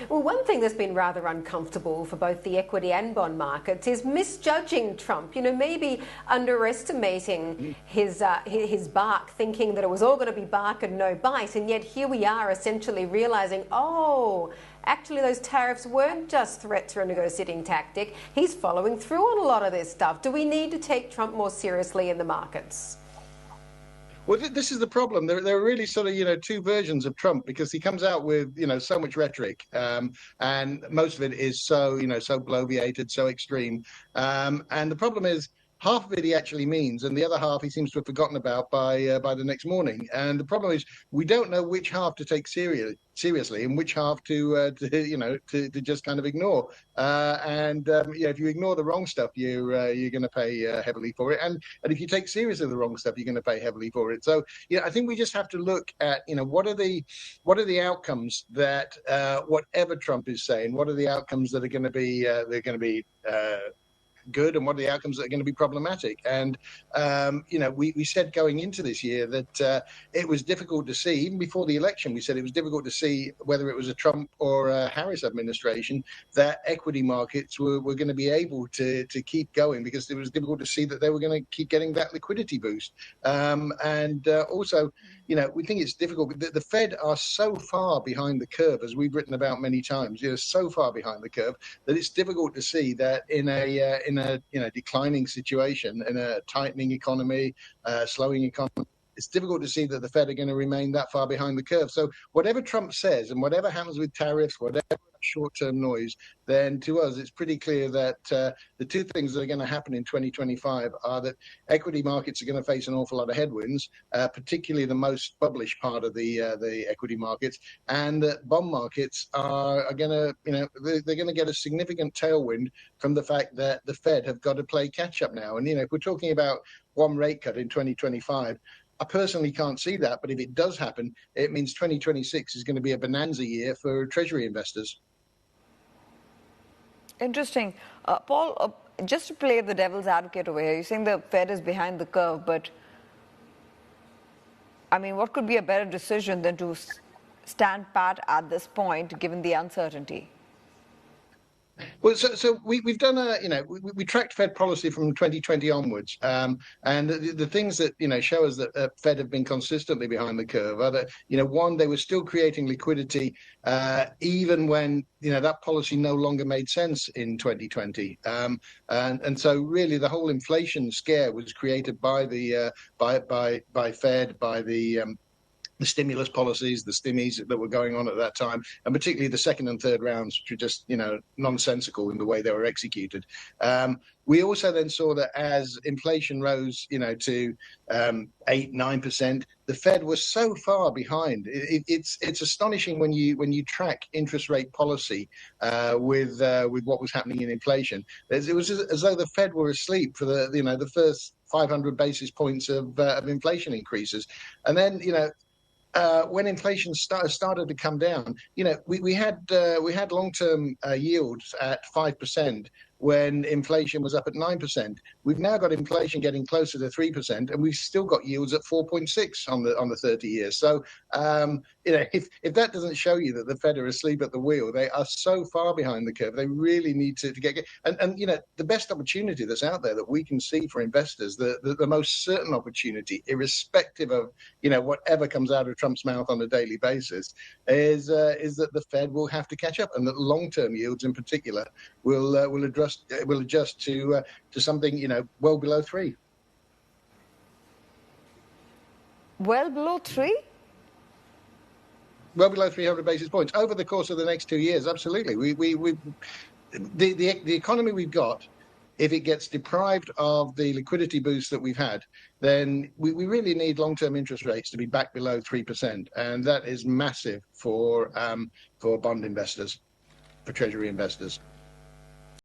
Well, one thing that's been rather uncomfortable for both the equity and bond markets is misjudging Trump. You know, maybe underestimating his bark, thinking that it was all going to be bark and no bite, and yet here we are essentially realizing, oh, actually those tariffs weren't just threats or a negotiating tactic. He's following through on a lot of this stuff. Do we need to take Trump more seriously in the markets? Well, this is the problem. There are really sort of, two versions of Trump, because he comes out with, so much rhetoric, and most of it is so, so bloviated, so extreme. And the problem is, half of it he actually means, and the other half he seems to have forgotten about by the next morning. And the problem is, we don't know which half to take seriously and which half to just kind of ignore. If you ignore the wrong stuff, you're going to pay heavily for it. And if you take seriously the wrong stuff, you're going to pay heavily for it. So I think we just have to look at what are the outcomes that whatever Trump is saying, what are the outcomes that are going to be good, and what are the outcomes that are going to be problematic. And we said going into this year that it was difficult to see, even before the election, we said it was difficult to see whether it was a Trump or a Harris administration, that equity markets were going to be able to keep going, because it was difficult to see that they were going to keep getting that liquidity boost. Also, we think it's difficult. The Fed are so far behind the curve, as we've written about many times, so far behind the curve that it's difficult to see that in a declining situation, in a tightening economy, slowing economy, it's difficult to see that the Fed are going to remain that far behind the curve. So whatever Trump says and whatever happens with tariffs, whatever short-term noise, then to us it's pretty clear that the two things that are going to happen in 2025 are that equity markets are going to face an awful lot of headwinds, particularly the most bullish part of the equity markets, and that bond markets are going to, they're going to get a significant tailwind from the fact that the Fed have got to play catch-up now. And if we're talking about one rate cut in 2025, I personally can't see that, but if it does happen, it means 2026 is going to be a bonanza year for Treasury investors. Interesting. Paul, just to play the devil's advocate over here, you're saying the Fed is behind the curve, but what could be a better decision than to stand pat at this point, given the uncertainty? Well, so we've done we tracked Fed policy from 2020 onwards, and the things that show us that Fed have been consistently behind the curve are that one, they were still creating liquidity even when that policy no longer made sense in 2020, and so really the whole inflation scare was created by the by Fed, by the stimulus policies, the stimmies that were going on at that time, and particularly the second and third rounds, which were just, nonsensical in the way they were executed. We also then saw that as inflation rose, to 8-9%, the Fed was so far behind. It's astonishing when you track interest rate policy with what was happening in inflation. It was as though the Fed were asleep for the first 500 basis points of inflation increases, and then when inflation started to come down, we had long-term yields at 5% when inflation was up at 9%. We've now got inflation getting closer to 3%, and we've still got yields at 4.6 on the 30 years. So, if that doesn't show you that the Fed are asleep at the wheel, they are so far behind the curve. They really need to get and the best opportunity that's out there that we can see for investors, the most certain opportunity, irrespective of whatever comes out of Trump's mouth on a daily basis, is that the Fed will have to catch up, and that long-term yields in particular will adjust to something well below 3. Well below 3? Well below 300 basis points over the course of the next 2 years. Absolutely. The economy we've got, if it gets deprived of the liquidity boost that we've had, then we really need long-term interest rates to be back below 3%, and that is massive for bond investors, for Treasury investors.